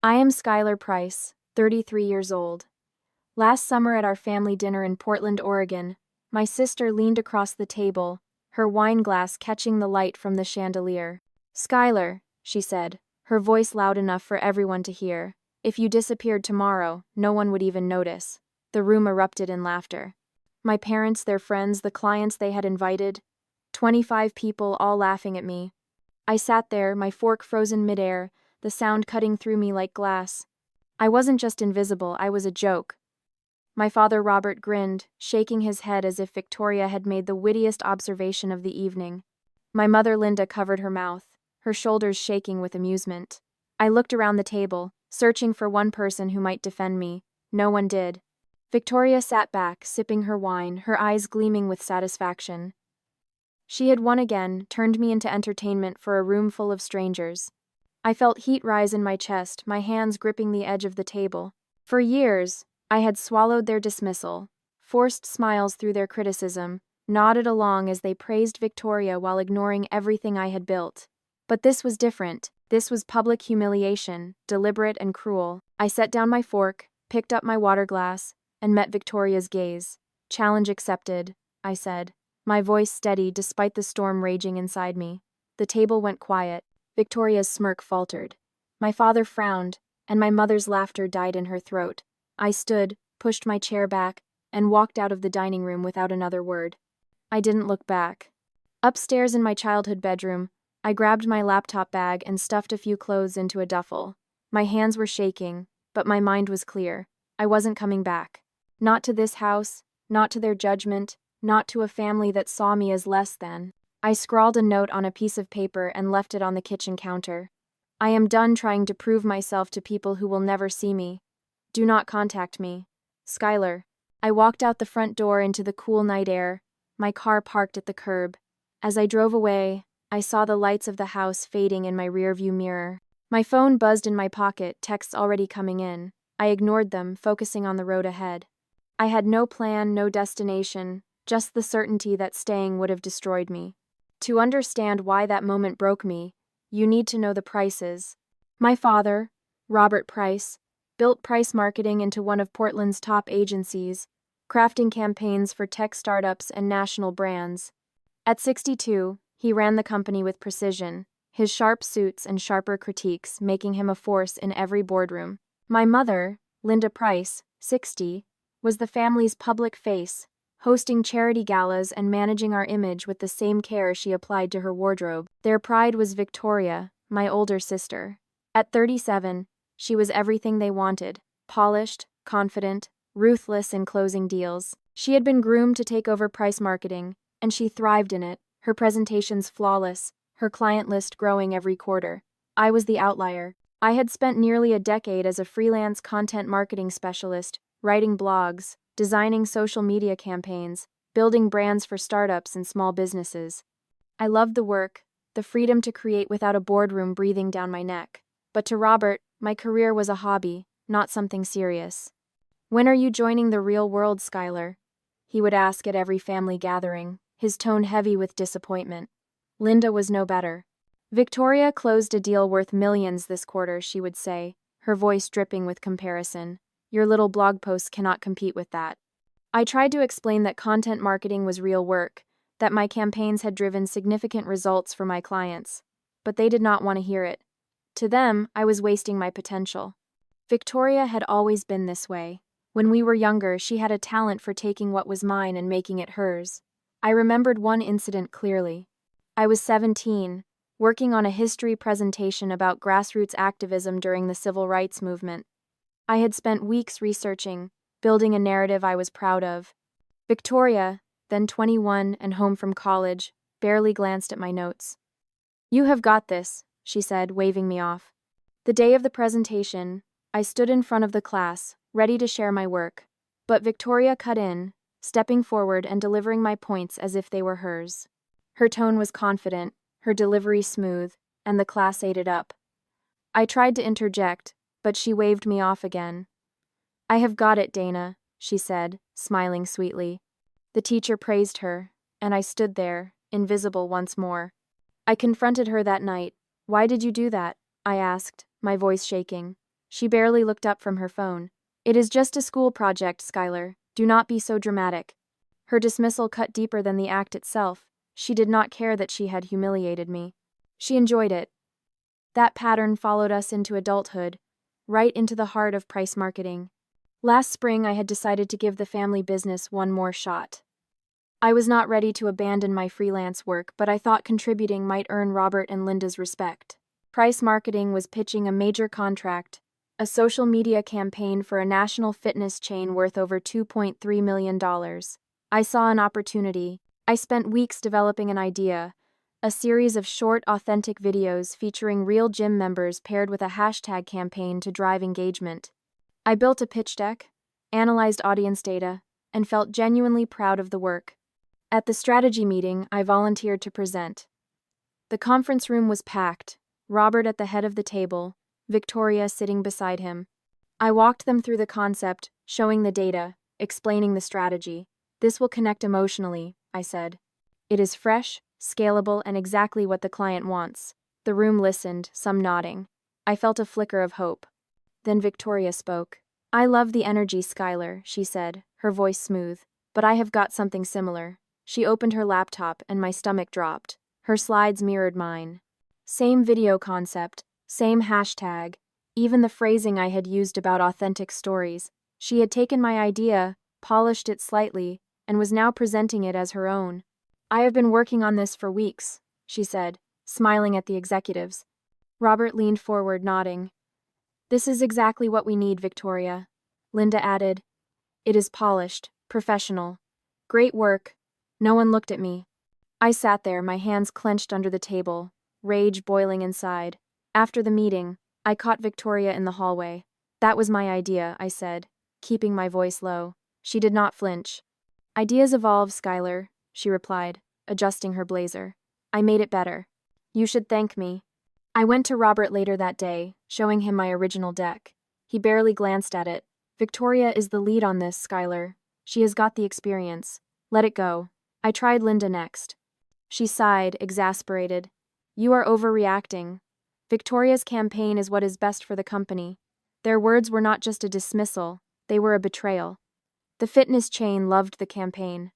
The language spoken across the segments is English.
I am Skylar Price, 33 years old. Last summer at our family dinner in Portland, Oregon, my sister leaned across the table, her wine glass catching the light from the chandelier. "Skylar," she said, her voice loud enough for everyone to hear, "if you disappeared tomorrow, no one would even notice." The room erupted in laughter. My parents, their friends, the clients they had invited, 25 people all laughing at me. I sat there, my fork frozen midair, the sound cutting through me like glass. I wasn't just invisible, I was a joke. My father Robert grinned, shaking his head as if Victoria had made the wittiest observation of the evening. My mother Linda covered her mouth, her shoulders shaking with amusement. I looked around the table, searching for one person who might defend me. No one did. Victoria sat back, sipping her wine, her eyes gleaming with satisfaction. She had won again, turned me into entertainment for a room full of strangers. I felt heat rise in my chest, my hands gripping the edge of the table. For years, I had swallowed their dismissal, forced smiles through their criticism, nodded along as they praised Victoria while ignoring everything I had built. But this was different. This was public humiliation, deliberate and cruel. I set down my fork, picked up my water glass, and met Victoria's gaze. "Challenge accepted," I said, my voice steady despite the storm raging inside me. The table went quiet. Victoria's smirk faltered. My father frowned, and my mother's laughter died in her throat. I stood, pushed my chair back, and walked out of the dining room without another word. I didn't look back. Upstairs in my childhood bedroom, I grabbed my laptop bag and stuffed a few clothes into a duffel. My hands were shaking, but my mind was clear. I wasn't coming back. Not to this house, not to their judgment, not to a family that saw me as less than. I scrawled a note on a piece of paper and left it on the kitchen counter. "I am done trying to prove myself to people who will never see me. Do not contact me. Skylar." I walked out the front door into the cool night air, my car parked at the curb. As I drove away, I saw the lights of the house fading in my rearview mirror. My phone buzzed in my pocket, texts already coming in. I ignored them, focusing on the road ahead. I had no plan, no destination, just the certainty that staying would have destroyed me. To understand why that moment broke me, you need to know the Prices. My father, Robert Price, built Price Marketing into one of Portland's top agencies, crafting campaigns for tech startups and national brands. At 62, he ran the company with precision, his sharp suits and sharper critiques making him a force in every boardroom. My mother, Linda Price, 60, was the family's public face, hosting charity galas and managing our image with the same care she applied to her wardrobe. Their pride was Victoria, my older sister. At 37, she was everything they wanted: polished, confident, ruthless in closing deals. She had been groomed to take over Price Marketing, and she thrived in it, her presentations flawless, her client list growing every quarter. I was the outlier. I had spent nearly a decade as a freelance content marketing specialist, writing blogs, designing social media campaigns, building brands for startups and small businesses. I loved the work, the freedom to create without a boardroom breathing down my neck. But to Robert, my career was a hobby, not something serious. "When are you joining the real world, Skylar?" he would ask at every family gathering, his tone heavy with disappointment. Linda was no better. "Victoria closed a deal worth millions this quarter," she would say, her voice dripping with comparison. "Your little blog posts cannot compete with that." I tried to explain that content marketing was real work, that my campaigns had driven significant results for my clients. But they did not want to hear it. To them, I was wasting my potential. Victoria had always been this way. When we were younger, she had a talent for taking what was mine and making it hers. I remembered one incident clearly. I was 17, working on a history presentation about grassroots activism during the civil rights movement. I had spent weeks researching, building a narrative I was proud of. Victoria, then 21 and home from college, barely glanced at my notes. "You have got this," she said, waving me off. The day of the presentation, I stood in front of the class, ready to share my work. But Victoria cut in, stepping forward and delivering my points as if they were hers. Her tone was confident, her delivery smooth, and the class ate it up. I tried to interject, but she waved me off again. "I have got it, Dana," she said, smiling sweetly. The teacher praised her, and I stood there, invisible once more. I confronted her that night. "Why did you do that?" I asked, my voice shaking. She barely looked up from her phone. It is just a school project, Skylar. Do not be so dramatic. Her dismissal cut deeper than the act itself. She did not care that she had humiliated me. She enjoyed it. That pattern followed us into adulthood, right into the heart of price marketing. Last spring, I had decided to give the family business one more shot. I was not ready to abandon my freelance work, but I thought contributing might earn Robert and Linda's respect. Price Marketing was pitching a major contract, a social media campaign for a national fitness chain worth over $2.3 million. I saw an opportunity. I spent weeks developing an idea, a series of short, authentic videos featuring real gym members paired with a hashtag campaign to drive engagement. I built a pitch deck, analyzed audience data, and felt genuinely proud of the work. At the strategy meeting, I volunteered to present. The conference room was packed, Robert at the head of the table, Victoria sitting beside him. I walked them through the concept, showing the data, explaining the strategy. This will connect emotionally, I said. It is fresh, scalable, and exactly what the client wants. The room listened, some nodding. I felt a flicker of hope. Then Victoria spoke. I love the energy, Skylar, she said, her voice smooth. But I have got something similar. She opened her laptop and my stomach dropped. Her slides mirrored mine. Same video concept, same hashtag, even the phrasing I had used about authentic stories. She had taken my idea, polished it slightly, and was now presenting it as her own. I have been working on this for weeks, she said, smiling at the executives. Robert leaned forward, nodding. This is exactly what we need, Victoria. Linda added. It is polished, professional. Great work. No one looked at me. I sat there, my hands clenched under the table, rage boiling inside. After the meeting, I caught Victoria in the hallway. That was my idea, I said, keeping my voice low. She did not flinch. Ideas evolve, Skylar, she replied, adjusting her blazer. I made it better. You should thank me. I went to Robert later that day, showing him my original deck. He barely glanced at it. Victoria is the lead on this, Skylar. She has got the experience. Let it go. I tried Linda next. She sighed, exasperated. You are overreacting. Victoria's campaign is what is best for the company. Their words were not just a dismissal, they were a betrayal. The fitness chain loved the campaign.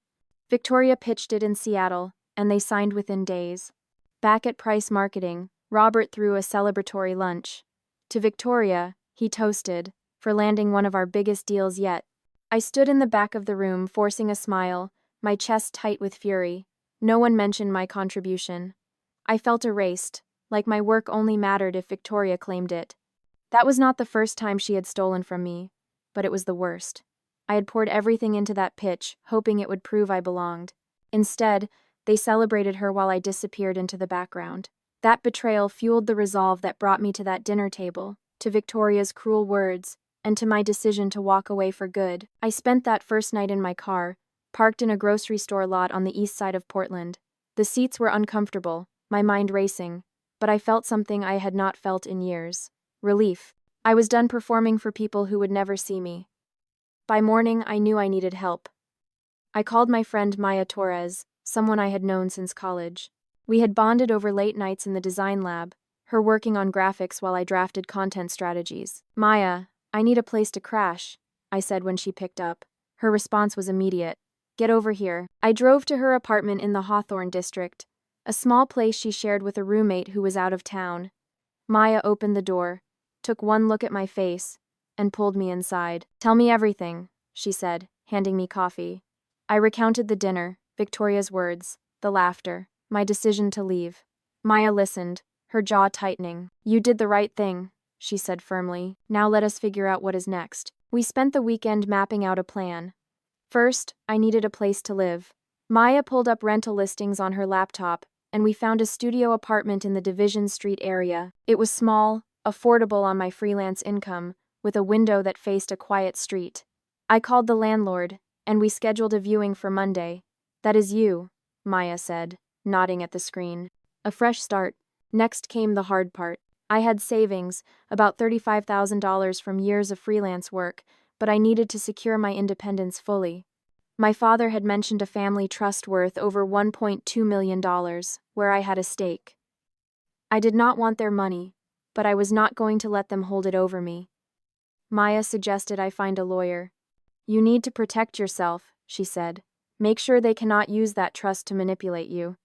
Victoria pitched it in Seattle, and they signed within days. Back at Price Marketing, Robert threw a celebratory lunch. To Victoria, he toasted, for landing one of our biggest deals yet. I stood in the back of the room, forcing a smile, my chest tight with fury. No one mentioned my contribution. I felt erased, like my work only mattered if Victoria claimed it. That was not the first time she had stolen from me, but it was the worst. I had poured everything into that pitch, hoping it would prove I belonged. Instead, they celebrated her while I disappeared into the background. That betrayal fueled the resolve that brought me to that dinner table, to Victoria's cruel words, and to my decision to walk away for good. I spent that first night in my car, parked in a grocery store lot on the east side of Portland. The seats were uncomfortable, my mind racing, but I felt something I had not felt in years. Relief. I was done performing for people who would never see me. By morning, I knew I needed help. I called my friend Maya Torres, someone I had known since college. We had bonded over late nights in the design lab, her working on graphics while I drafted content strategies. Maya, I need a place to crash, I said when she picked up. Her response was immediate. Get over here. I drove to her apartment in the Hawthorne district, a small place she shared with a roommate who was out of town. Maya opened the door, took one look at my face, and pulled me inside. Tell me everything, she said, handing me coffee. I recounted the dinner, Victoria's words, the laughter, my decision to leave. Maya listened, her jaw tightening. You did the right thing, she said firmly. Now let us figure out what is next. We spent the weekend mapping out a plan. First, I needed a place to live. Maya pulled up rental listings on her laptop, and we found a studio apartment in the Division Street area. It was small, affordable on my freelance income, with a window that faced a quiet street. I called the landlord, and we scheduled a viewing for Monday. That is you, Maya said, nodding at the screen. A fresh start. Next came the hard part. I had savings, about $35,000 from years of freelance work, but I needed to secure my independence fully. My father had mentioned a family trust worth over $1.2 million, where I had a stake. I did not want their money, but I was not going to let them hold it over me. Maya suggested I find a lawyer. You need to protect yourself, she said. Make sure they cannot use that trust to manipulate you.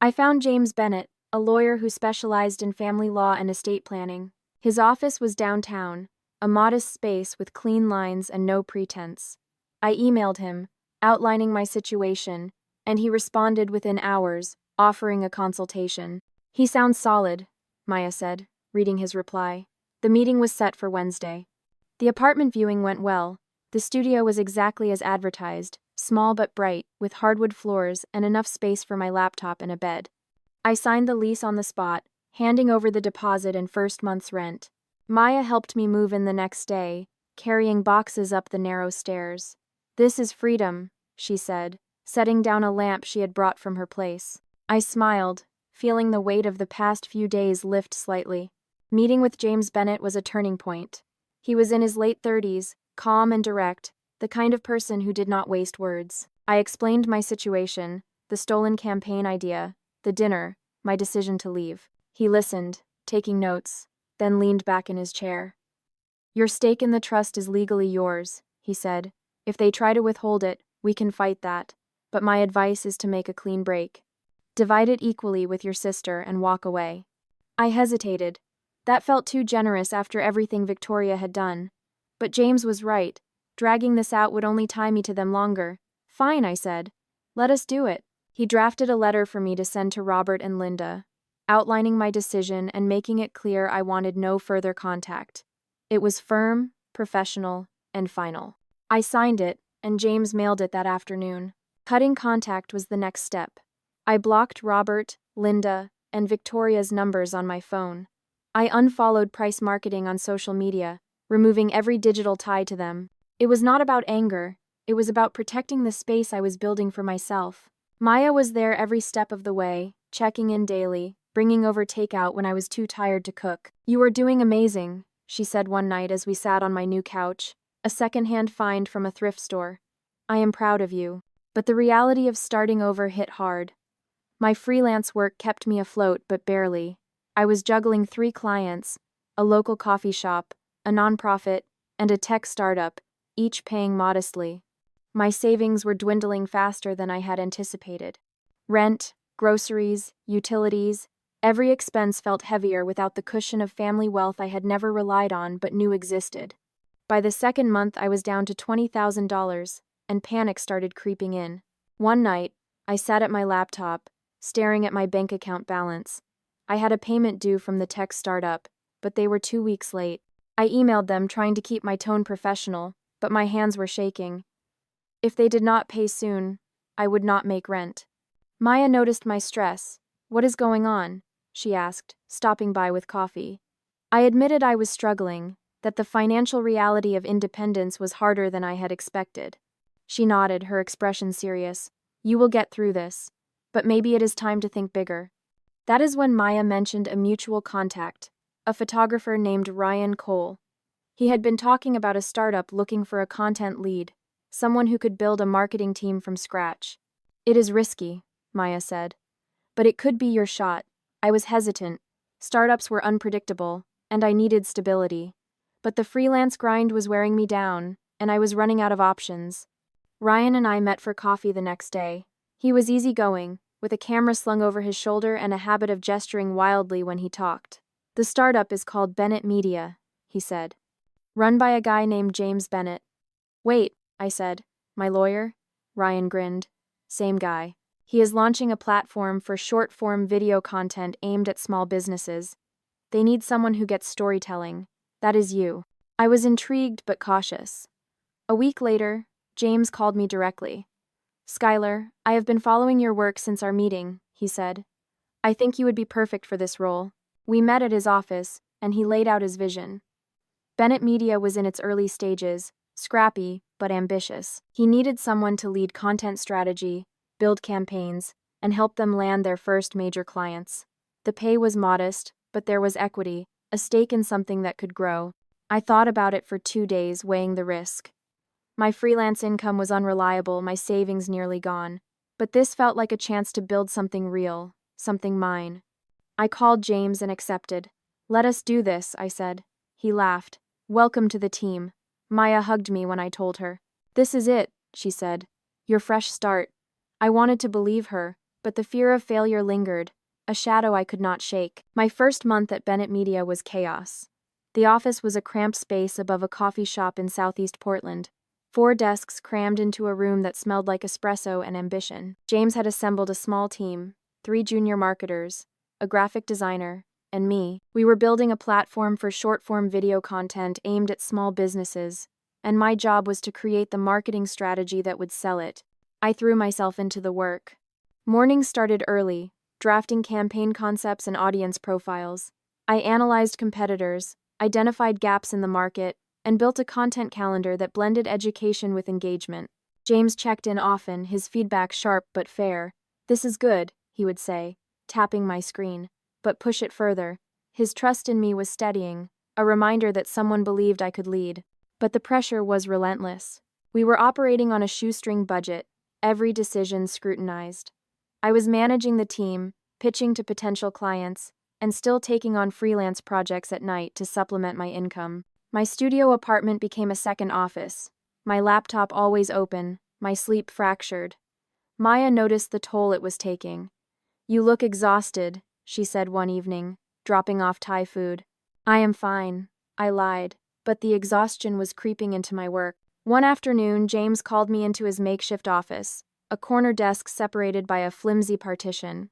I found James Bennett, a lawyer who specialized in family law and estate planning. His office was downtown, a modest space with clean lines and no pretense. I emailed him, outlining my situation, and he responded within hours, offering a consultation. He sounds solid, Maya said, reading his reply. The meeting was set for Wednesday. The apartment viewing went well. The studio was exactly as advertised, small but bright, with hardwood floors and enough space for my laptop and a bed. I signed the lease on the spot, handing over the deposit and first month's rent. Maya helped me move in the next day, carrying boxes up the narrow stairs. This is freedom, she said, setting down a lamp she had brought from her place. I smiled, feeling the weight of the past few days lift slightly. Meeting with James Bennett was a turning point. He was in his late 30s, calm and direct, the kind of person who did not waste words. I explained my situation, the stolen campaign idea, the dinner, my decision to leave. He listened, taking notes, then leaned back in his chair. Your stake in the trust is legally yours, he said. If they try to withhold it, we can fight that. But my advice is to make a clean break. Divide it equally with your sister and walk away. I hesitated. That felt too generous after everything Victoria had done. But James was right. Dragging this out would only tie me to them longer. Fine, I said. Let us do it. He drafted a letter for me to send to Robert and Linda, outlining my decision and making it clear I wanted no further contact. It was firm, professional, and final. I signed it, and James mailed it that afternoon. Cutting contact was the next step. I blocked Robert, Linda, and Victoria's numbers on my phone. I unfollowed Price Marketing on social media, removing every digital tie to them. It was not about anger, it was about protecting the space I was building for myself. Maya was there every step of the way, checking in daily, bringing over takeout when I was too tired to cook. You are doing amazing, she said one night as we sat on my new couch, a second-hand find from a thrift store. I am proud of you. But the reality of starting over hit hard. My freelance work kept me afloat, but barely. I was juggling 3 clients, a local coffee shop, a nonprofit, and a tech startup, each paying modestly. My savings were dwindling faster than I had anticipated. Rent, groceries, utilities, every expense felt heavier without the cushion of family wealth I had never relied on but knew existed. By the second month, I was down to $20,000, and panic started creeping in. One night, I sat at my laptop, staring at my bank account balance. I had a payment due from the tech startup, but they were 2 weeks late. I emailed them trying to keep my tone professional, but my hands were shaking. If they did not pay soon, I would not make rent. Maya noticed my stress. What is going on? She asked, stopping by with coffee. I admitted I was struggling, that the financial reality of independence was harder than I had expected. She nodded, her expression serious. You will get through this, but maybe it is time to think bigger. That is when Maya mentioned a mutual contact, a photographer named Ryan Cole. He had been talking about a startup looking for a content lead, someone who could build a marketing team from scratch. It is risky, Maya said, but it could be your shot. I was hesitant. Startups were unpredictable, and I needed stability. But the freelance grind was wearing me down, and I was running out of options. Ryan and I met for coffee the next day. He was easygoing, with a camera slung over his shoulder and a habit of gesturing wildly when he talked. The startup is called Bennett Media, he said. Run by a guy named James Bennett. Wait, I said. My lawyer? Ryan grinned. Same guy. He is launching a platform for short-form video content aimed at small businesses. They need someone who gets storytelling. That is you. I was intrigued but cautious. A week later, James called me directly. Skylar, I have been following your work since our meeting, he said. I think you would be perfect for this role. We met at his office, and he laid out his vision. Bennett Media was in its early stages, scrappy but ambitious. He needed someone to lead content strategy, build campaigns, and help them land their first major clients. The pay was modest, but there was equity, a stake in something that could grow. I thought about it for 2 days, weighing the risk. My freelance income was unreliable, my savings nearly gone. But this felt like a chance to build something real, something mine. I called James and accepted. Let us do this, I said. He laughed. Welcome to the team. Maya hugged me when I told her. This is it, she said. Your fresh start. I wanted to believe her, but the fear of failure lingered, a shadow I could not shake. My first month at Bennett Media was chaos. The office was a cramped space above a coffee shop in southeast Portland. 4 desks crammed into a room that smelled like espresso and ambition. James had assembled a small team, 3 junior marketers, a graphic designer, and me. We were building a platform for short-form video content aimed at small businesses, and my job was to create the marketing strategy that would sell it. I threw myself into the work. Mornings started early, drafting campaign concepts and audience profiles. I analyzed competitors, identified gaps in the market, and built a content calendar that blended education with engagement. James checked in often, his feedback sharp but fair. This is good, he would say, tapping my screen. But push it further. His trust in me was steadying, a reminder that someone believed I could lead. But the pressure was relentless. We were operating on a shoestring budget, every decision scrutinized. I was managing the team, pitching to potential clients, and still taking on freelance projects at night to supplement my income. My studio apartment became a second office, my laptop always open, my sleep fractured. Maya noticed the toll it was taking. You look exhausted, she said one evening, dropping off Thai food. I am fine, I lied, but the exhaustion was creeping into my work. One afternoon, James called me into his makeshift office, a corner desk separated by a flimsy partition.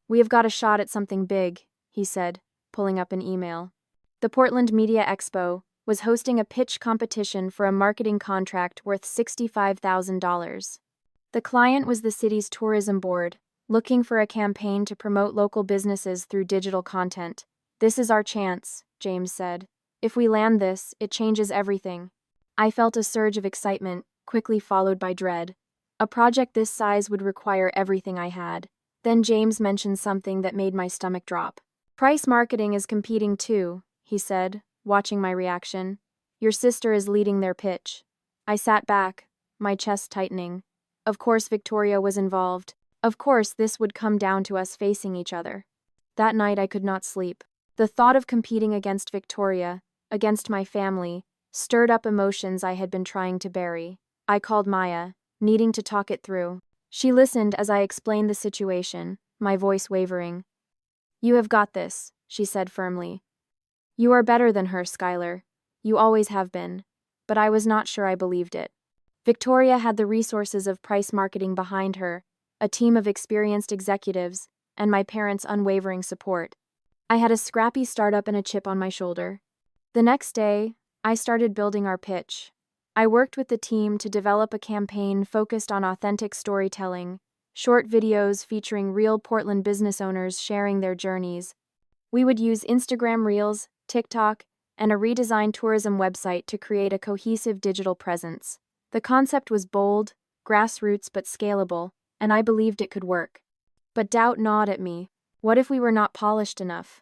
We have got a shot at something big, he said, pulling up an email. The Portland Media Expo was hosting a pitch competition for a marketing contract worth $65,000. The client was the city's tourism board, looking for a campaign to promote local businesses through digital content. This is our chance, James said. If we land this, it changes everything. I felt a surge of excitement, quickly followed by dread. A project this size would require everything I had. Then James mentioned something that made my stomach drop. Price Marketing is competing too, he said, watching my reaction. Your sister is leading their pitch. I sat back, my chest tightening. Of course Victoria was involved. Of course this would come down to us facing each other. That night I could not sleep. The thought of competing against Victoria, against my family, stirred up emotions I had been trying to bury. I called Maya, needing to talk it through. She listened as I explained the situation, my voice wavering. You have got this, she said firmly. You are better than her, Skylar. You always have been. But I was not sure I believed it. Victoria had the resources of Price Marketing behind her, a team of experienced executives, and my parents' unwavering support. I had a scrappy startup and a chip on my shoulder. The next day, I started building our pitch. I worked with the team to develop a campaign focused on authentic storytelling, short videos featuring real Portland business owners sharing their journeys. We would use Instagram Reels, TikTok, and a redesigned tourism website to create a cohesive digital presence. The concept was bold, grassroots but scalable, and I believed it could work. But doubt gnawed at me. What if we were not polished enough?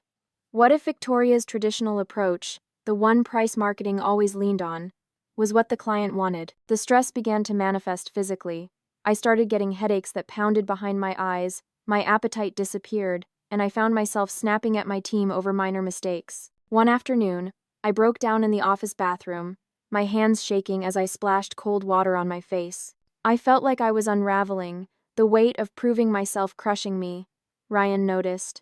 What if Victoria's traditional approach, the one Price Marketing always leaned on, was what the client wanted? The stress began to manifest physically. I started getting headaches that pounded behind my eyes, my appetite disappeared, and I found myself snapping at my team over minor mistakes. One afternoon, I broke down in the office bathroom, my hands shaking as I splashed cold water on my face. I felt like I was unraveling, the weight of proving myself crushing me. Ryan noticed.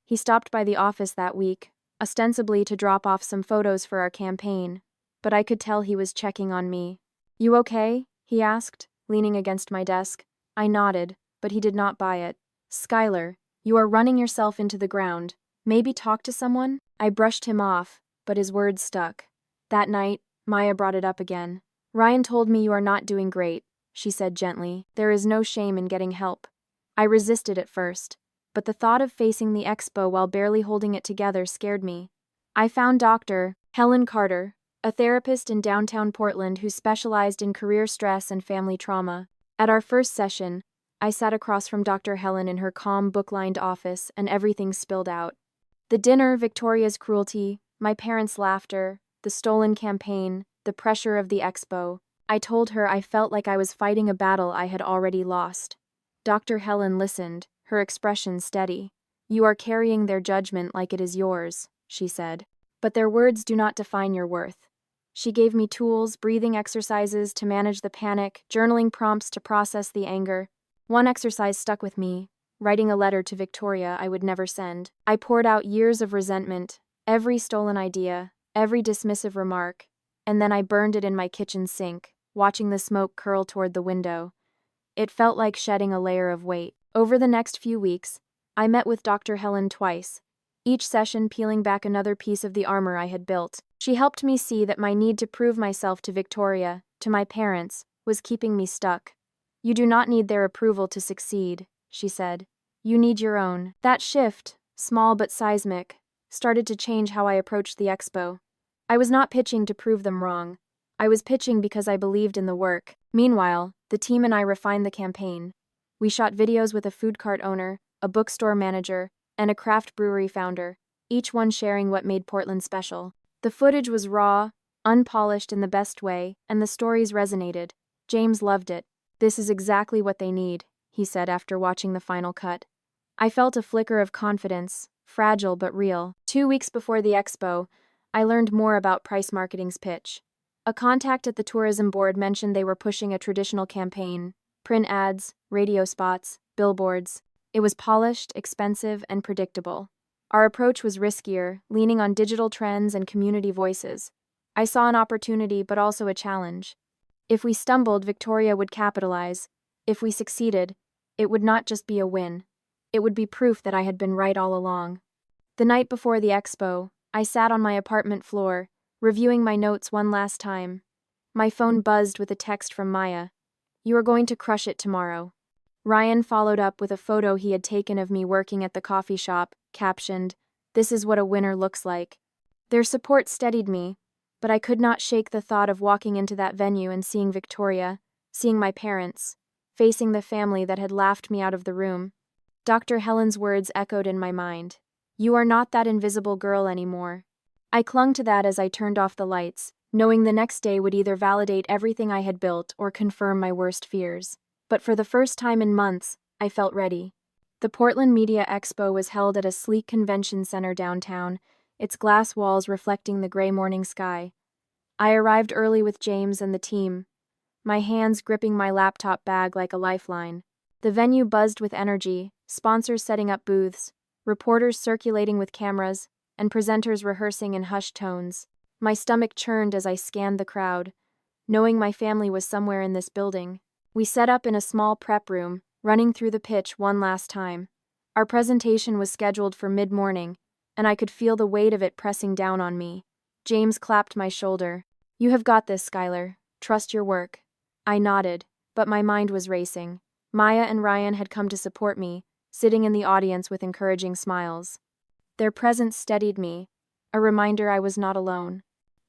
He stopped by the office that week, ostensibly to drop off some photos for our campaign, but I could tell he was checking on me. You okay? He asked, leaning against my desk. I nodded, but he did not buy it. Skylar, you are running yourself into the ground. Maybe talk to someone? I brushed him off, but his words stuck. That night, Maya brought it up again. Ryan told me you are not doing great, she said gently. There is no shame in getting help. I resisted at first, but the thought of facing the expo while barely holding it together scared me. I found Dr. Helen Carter, a therapist in downtown Portland who specialized in career stress and family trauma. At our first session, I sat across from Dr. Helen in her calm, book-lined office, and everything spilled out. The dinner, Victoria's cruelty, my parents' laughter, the stolen campaign, the pressure of the expo. I told her I felt like I was fighting a battle I had already lost. Dr. Helen listened, her expression steady. You are carrying their judgment like it is yours, she said. But their words do not define your worth. She gave me tools, breathing exercises to manage the panic, journaling prompts to process the anger. One exercise stuck with me, writing a letter to Victoria I would never send. I poured out years of resentment, every stolen idea, every dismissive remark, and then I burned it in my kitchen sink, watching the smoke curl toward the window. It felt like shedding a layer of weight. Over the next few weeks, I met with Dr. Helen twice, each session peeling back another piece of the armor I had built. She helped me see that my need to prove myself to Victoria, to my parents, was keeping me stuck. You do not need their approval to succeed, she said. You need your own. That shift, small but seismic, started to change how I approached the expo. I was not pitching to prove them wrong. I was pitching because I believed in the work. Meanwhile, the team and I refined the campaign. We shot videos with a food cart owner, a bookstore manager, and a craft brewery founder, each one sharing what made Portland special. The footage was raw, unpolished in the best way, and the stories resonated. James loved it. This is exactly what they need, he said after watching the final cut. I felt a flicker of confidence, fragile but real. 2 weeks before the expo, I learned more about Price Marketing's pitch. A contact at the tourism board mentioned they were pushing a traditional campaign: print ads, radio spots, billboards. It was polished, expensive, and predictable. Our approach was riskier, leaning on digital trends and community voices. I saw an opportunity but also a challenge. If we stumbled, Victoria would capitalize. If we succeeded, it would not just be a win. It would be proof that I had been right all along. The night before the expo, I sat on my apartment floor, reviewing my notes one last time. My phone buzzed with a text from Maya. You are going to crush it tomorrow. Ryan followed up with a photo he had taken of me working at the coffee shop, captioned, "This is what a winner looks like." Their support steadied me, but I could not shake the thought of walking into that venue and seeing Victoria, seeing my parents, facing the family that had laughed me out of the room. Dr. Helen's words echoed in my mind. You are not that invisible girl anymore. I clung to that as I turned off the lights, knowing the next day would either validate everything I had built or confirm my worst fears. But for the first time in months, I felt ready. The Portland Media Expo was held at a sleek convention center downtown, its glass walls reflecting the gray morning sky. I arrived early with James and the team, my hands gripping my laptop bag like a lifeline. The venue buzzed with energy, sponsors setting up booths, reporters circulating with cameras, and presenters rehearsing in hushed tones. My stomach churned as I scanned the crowd, knowing my family was somewhere in this building. We set up in a small prep room, running through the pitch one last time. Our presentation was scheduled for mid-morning, and I could feel the weight of it pressing down on me. James clapped my shoulder. You have got this, Skylar. Trust your work. I nodded, but my mind was racing. Maya and Ryan had come to support me, sitting in the audience with encouraging smiles. Their presence steadied me, a reminder I was not alone.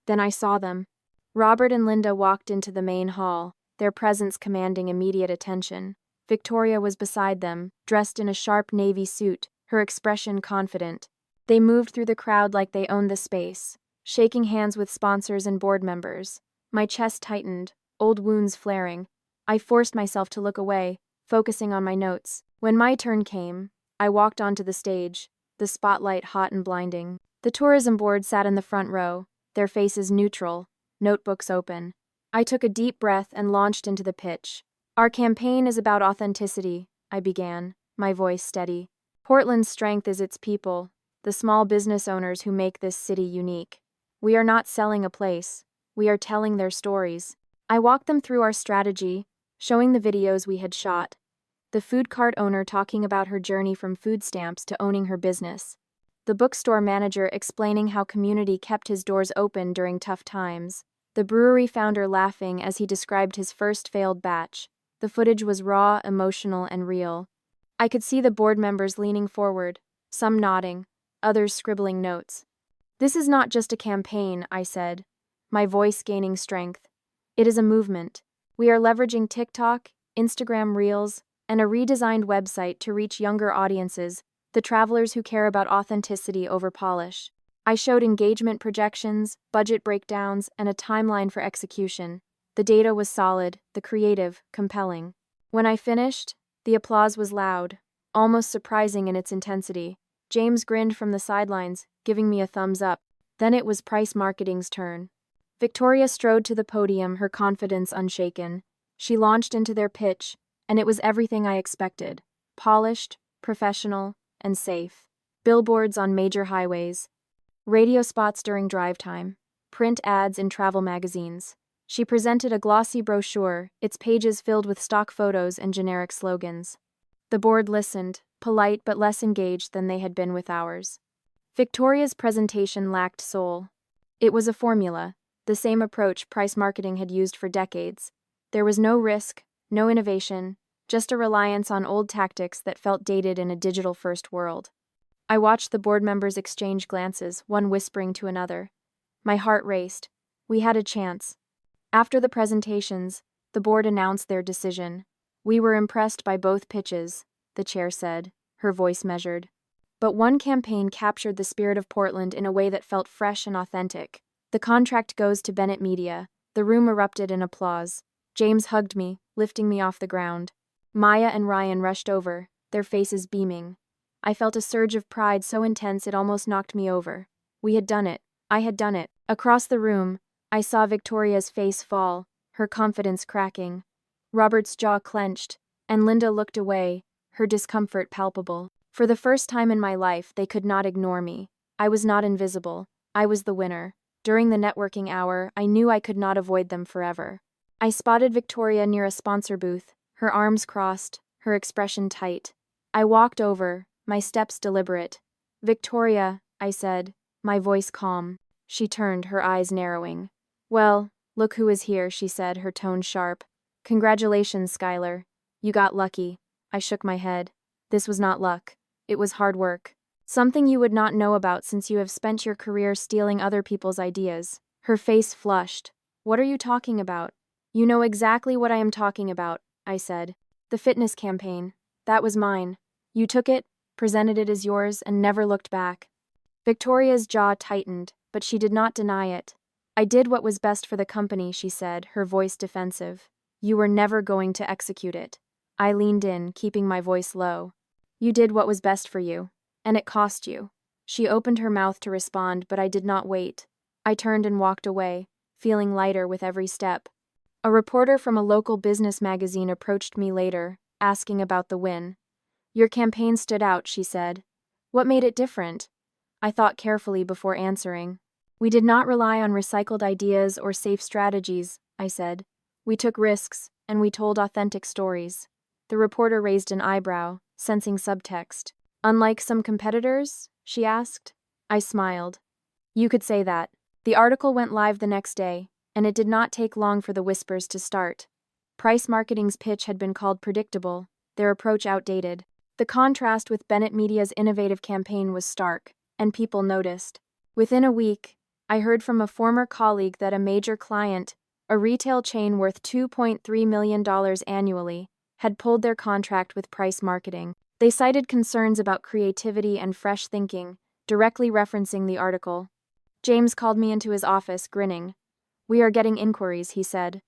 Then I saw them. Robert and Linda walked into the main hall, their presence commanding immediate attention. Victoria was beside them, dressed in a sharp navy suit, her expression confident. They moved through the crowd like they owned the space, shaking hands with sponsors and board members. My chest tightened, old wounds flaring. I forced myself to look away, focusing on my notes. When my turn came, I walked onto the stage, the spotlight hot and blinding. The tourism board sat in the front row, their faces neutral, notebooks open. I took a deep breath and launched into the pitch. Our campaign is about authenticity, I began, my voice steady. Portland's strength is its people, the small business owners who make this city unique. We are not selling a place, we are telling their stories. I walked them through our strategy, showing the videos we had shot. The food cart owner talking about her journey from food stamps to owning her business. The bookstore manager explaining how community kept his doors open during tough times. The brewery founder laughing as he described his first failed batch. The footage was raw, emotional, and real. I could see the board members leaning forward, some nodding, others scribbling notes. This is not just a campaign, I said, my voice gaining strength. It is a movement. We are leveraging TikTok, Instagram Reels, and a redesigned website to reach younger audiences, the travelers who care about authenticity over polish. I showed engagement projections, budget breakdowns, and a timeline for execution. The data was solid, the creative, compelling. When I finished, the applause was loud, almost surprising in its intensity. James grinned from the sidelines, giving me a thumbs up. Then it was Price Marketing's turn. Victoria strode to the podium, her confidence unshaken. She launched into their pitch, and it was everything I expected. Polished, professional, and safe. Billboards on major highways. Radio spots during drive time. Print ads in travel magazines. She presented a glossy brochure, its pages filled with stock photos and generic slogans. The board listened, polite but less engaged than they had been with ours. Victoria's presentation lacked soul. It was a formula, the same approach Price Marketing had used for decades. There was no risk, no innovation, just a reliance on old tactics that felt dated in a digital-first world. I watched the board members exchange glances, one whispering to another. My heart raced. We had a chance. After the presentations, the board announced their decision. We were impressed by both pitches, the chair said, her voice measured. But one campaign captured the spirit of Portland in a way that felt fresh and authentic. The contract goes to Bennett Media. The room erupted in applause. James hugged me, lifting me off the ground. Maya and Ryan rushed over, their faces beaming. I felt a surge of pride so intense it almost knocked me over. We had done it. I had done it. Across the room, I saw Victoria's face fall, her confidence cracking. Robert's jaw clenched, and Linda looked away, her discomfort palpable. For the first time in my life, they could not ignore me. I was not invisible. I was the winner. During the networking hour, I knew I could not avoid them forever. I spotted Victoria near a sponsor booth, her arms crossed, her expression tight. I walked over, my steps deliberate. "Victoria," I said, my voice calm. She turned, her eyes narrowing. "Well, look who is here," she said, her tone sharp. "Congratulations, Skylar. You got lucky." I shook my head. This was not luck. It was hard work. Something you would not know about since you have spent your career stealing other people's ideas. Her face flushed. "What are you talking about?" "You know exactly what I am talking about," I said. "The fitness campaign. That was mine. You took it, presented it as yours, and never looked back." Victoria's jaw tightened, but she did not deny it. "I did what was best for the company," she said, her voice defensive. "You were never going to execute it." I leaned in, keeping my voice low. "You did what was best for you. And it cost you." She opened her mouth to respond, but I did not wait. I turned and walked away, feeling lighter with every step. A reporter from a local business magazine approached me later, asking about the win. "Your campaign stood out," she said. "What made it different?" I thought carefully before answering. "We did not rely on recycled ideas or safe strategies," I said. "We took risks, and we told authentic stories." The reporter raised an eyebrow, sensing subtext. "Unlike some competitors?" she asked. I smiled. "You could say that." The article went live the next day, and it did not take long for the whispers to start. Price Marketing's pitch had been called predictable, their approach outdated. The contrast with Bennett Media's innovative campaign was stark, and people noticed. Within a week, I heard from a former colleague that a major client, a retail chain worth $2.3 million annually, had pulled their contract with Price Marketing. They cited concerns about creativity and fresh thinking, directly referencing the article. James called me into his office, grinning. "We are getting inquiries," he said.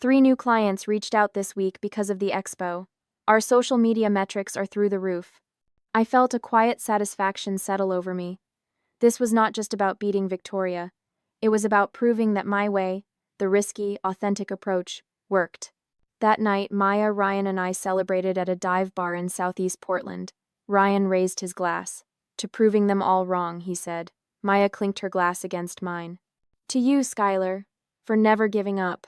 3 new clients reached out this week because of the expo. Our social media metrics are through the roof." I felt a quiet satisfaction settle over me. This was not just about beating Victoria. It was about proving that my way, the risky, authentic approach, worked. That night, Maya, Ryan, and I celebrated at a dive bar in Southeast Portland. Ryan raised his glass. "To proving them all wrong," he said. Maya clinked her glass against mine. "To you, Skylar, for never giving up."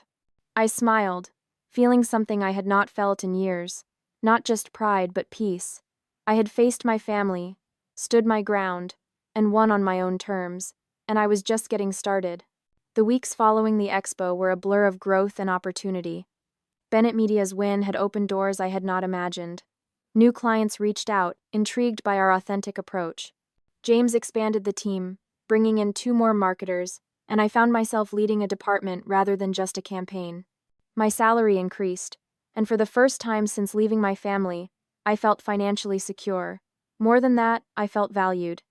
I smiled, feeling something I had not felt in years. Not just pride, but peace. I had faced my family, stood my ground, and won on my own terms, and I was just getting started. The weeks following the expo were a blur of growth and opportunity. Bennett Media's win had opened doors I had not imagined. New clients reached out, intrigued by our authentic approach. James expanded the team, bringing in 2 more marketers, and I found myself leading a department rather than just a campaign. My salary increased, and for the first time since leaving my family, I felt financially secure. More than that, I felt valued.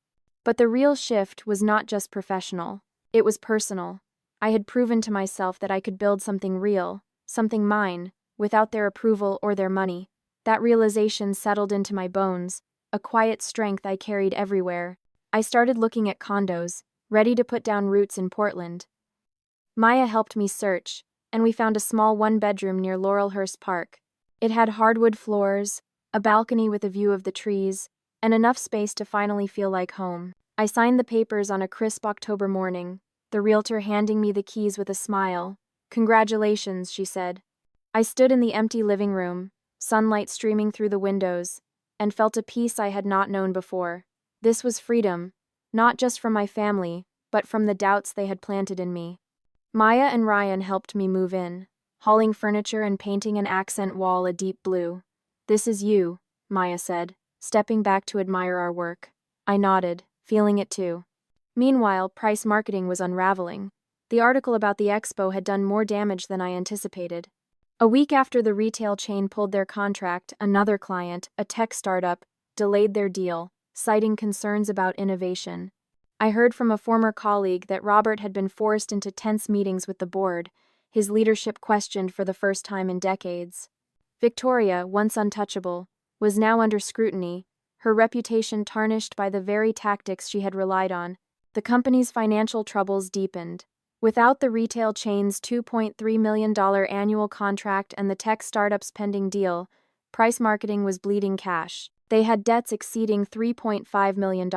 But the real shift was not just professional. It was personal. I had proven to myself that I could build something real, something mine, without their approval or their money. That realization settled into my bones, a quiet strength I carried everywhere. I started looking at condos, ready to put down roots in Portland. Maya helped me search, and we found a small one-bedroom near Laurelhurst Park. It had hardwood floors, a balcony with a view of the trees, and enough space to finally feel like home. I signed the papers on a crisp October morning, the realtor handing me the keys with a smile. "Congratulations," she said. I stood in the empty living room, sunlight streaming through the windows, and felt a peace I had not known before. This was freedom, not just from my family, but from the doubts they had planted in me. Maya and Ryan helped me move in, hauling furniture and painting an accent wall a deep blue. "This is you," Maya said, stepping back to admire our work. I nodded, feeling it too. Meanwhile, price marketing was unraveling. The article about the expo had done more damage than I anticipated. A week after the retail chain pulled their contract, another client, a tech startup, delayed their deal, citing concerns about innovation. I heard from a former colleague that Robert had been forced into tense meetings with the board, his leadership questioned for the first time in decades. Victoria, once untouchable, was now under scrutiny, her reputation tarnished by the very tactics she had relied on. The company's financial troubles deepened. Without the retail chain's $2.3 million annual contract and the tech startup's pending deal, price marketing was bleeding cash. They had debts exceeding $3.5 million,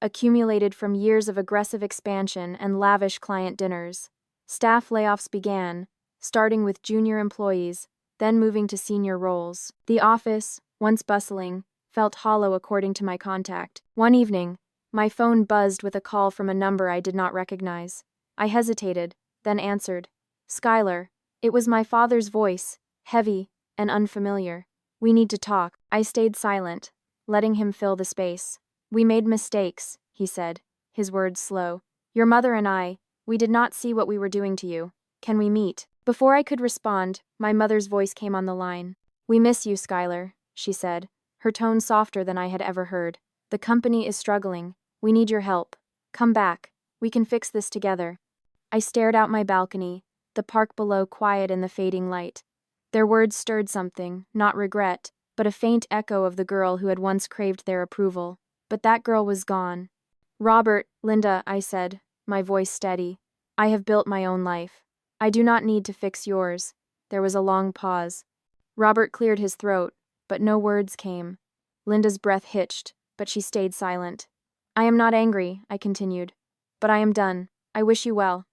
accumulated from years of aggressive expansion and lavish client dinners. Staff layoffs began, starting with junior employees, then moving to senior roles. The office, once bustling, felt hollow according to my contact. One evening, my phone buzzed with a call from a number I did not recognize. I hesitated, then answered. "Skylar." It was my father's voice, heavy and unfamiliar. "We need to talk." I stayed silent, letting him fill the space. "We made mistakes," he said, his words slow. "Your mother and we did not see what we were doing to you. Can we meet?" Before I could respond, my mother's voice came on the line. "We miss you, Skylar," she said, her tone softer than I had ever heard. "The company is struggling. We need your help. Come back. We can fix this together." I stared out my balcony, the park below quiet in the fading light. Their words stirred something, not regret, but a faint echo of the girl who had once craved their approval. But that girl was gone. "Robert, Linda," I said, my voice steady. "I have built my own life. I do not need to fix yours." There was a long pause. Robert cleared his throat, but no words came. Linda's breath hitched, but she stayed silent. "I am not angry," I continued, "but I am done. I wish you well."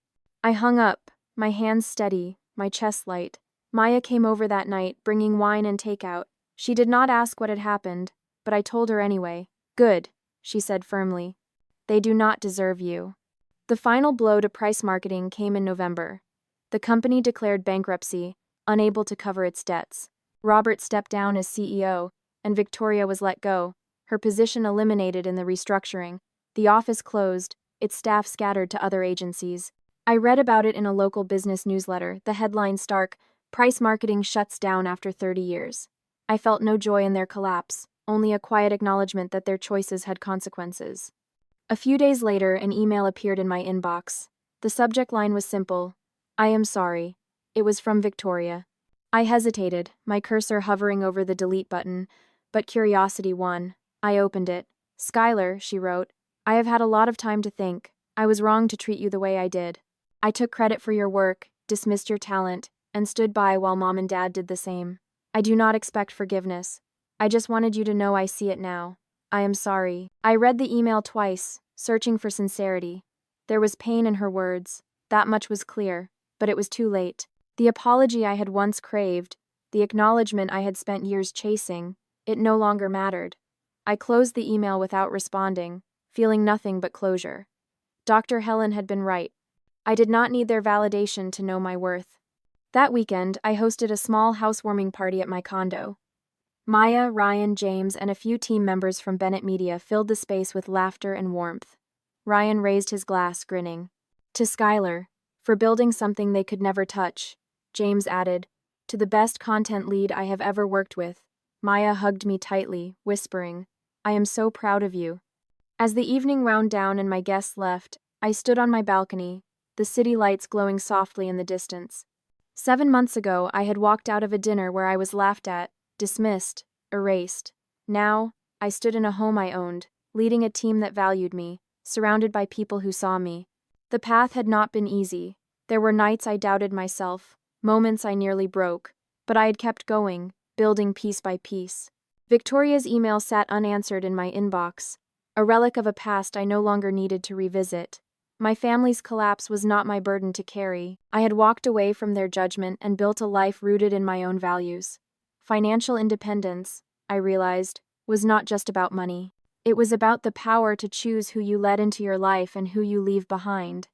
I hung up, my hands steady, my chest light. Maya came over that night, bringing wine and takeout. She did not ask what had happened, but I told her anyway. "Good," she said firmly. "They do not deserve you." The final blow to price marketing came in November. The company declared bankruptcy, unable to cover its debts. Robert stepped down as CEO, and Victoria was let go, her position eliminated in the restructuring. The office closed, its staff scattered to other agencies. I read about it in a local business newsletter, the headline stark, "Price marketing shuts down after 30 years. I felt no joy in their collapse, only a quiet acknowledgement that their choices had consequences. A few days later, an email appeared in my inbox. The subject line was simple: "I am sorry." It was from Victoria. I hesitated, my cursor hovering over the delete button, but curiosity won. I opened it. "Skylar," she wrote, "I have had a lot of time to think. I was wrong to treat you the way I did. I took credit for your work, dismissed your talent, and stood by while Mom and Dad did the same. I do not expect forgiveness. I just wanted you to know I see it now. I am sorry." I read the email twice, searching for sincerity. There was pain in her words. That much was clear, but it was too late. The apology I had once craved, the acknowledgement I had spent years chasing, it no longer mattered. I closed the email without responding, feeling nothing but closure. Dr. Helen had been right. I did not need their validation to know my worth. That weekend, I hosted a small housewarming party at my condo. Maya, Ryan, James, and a few team members from Bennett Media filled the space with laughter and warmth. Ryan raised his glass, grinning. "To Skylar, for building something they could never touch." James added, "To the best content lead I have ever worked with." Maya hugged me tightly, whispering, "I am so proud of you." As the evening wound down and my guests left, I stood on my balcony, the city lights glowing softly in the distance. 7 months ago, I had walked out of a dinner where I was laughed at, dismissed, erased. Now, I stood in a home I owned, leading a team that valued me, surrounded by people who saw me. The path had not been easy. There were nights I doubted myself, moments I nearly broke, but I had kept going, building piece by piece. Victoria's email sat unanswered in my inbox, a relic of a past I no longer needed to revisit. My family's collapse was not my burden to carry. I had walked away from their judgment and built a life rooted in my own values. Financial independence, I realized, was not just about money. It was about the power to choose who you let into your life and who you leave behind.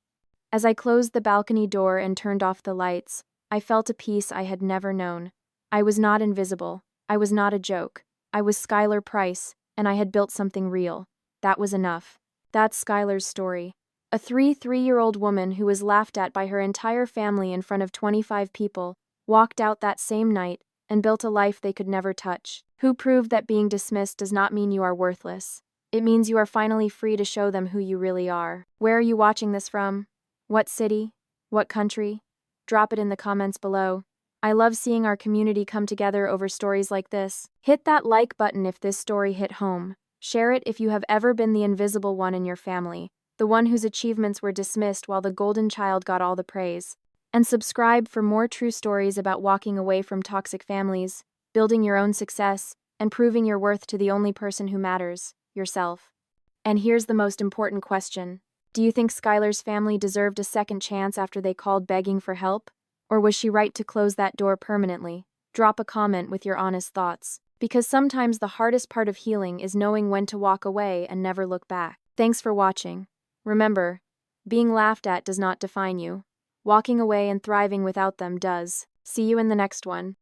As I closed the balcony door and turned off the lights, I felt a peace I had never known. I was not invisible. I was not a joke. I was Skylar Price, and I had built something real. That was enough. That's Skylar's story. A three-year-old woman who was laughed at by her entire family in front of 25 people, walked out that same night and built a life they could never touch. Who proved that being dismissed does not mean you are worthless. It means you are finally free to show them who you really are. Where are you watching this from? What city? What country? Drop it in the comments below. I love seeing our community come together over stories like this. Hit that like button if this story hit home. Share it if you have ever been the invisible one in your family, the one whose achievements were dismissed while the golden child got all the praise. And subscribe for more true stories about walking away from toxic families, building your own success, and proving your worth to the only person who matters, yourself. And here's the most important question. Do you think Skylar's family deserved a second chance after they called begging for help? Or was she right to close that door permanently? Drop a comment with your honest thoughts. Because sometimes the hardest part of healing is knowing when to walk away and never look back. Thanks for watching. Remember, being laughed at does not define you. Walking away and thriving without them does. See you in the next one.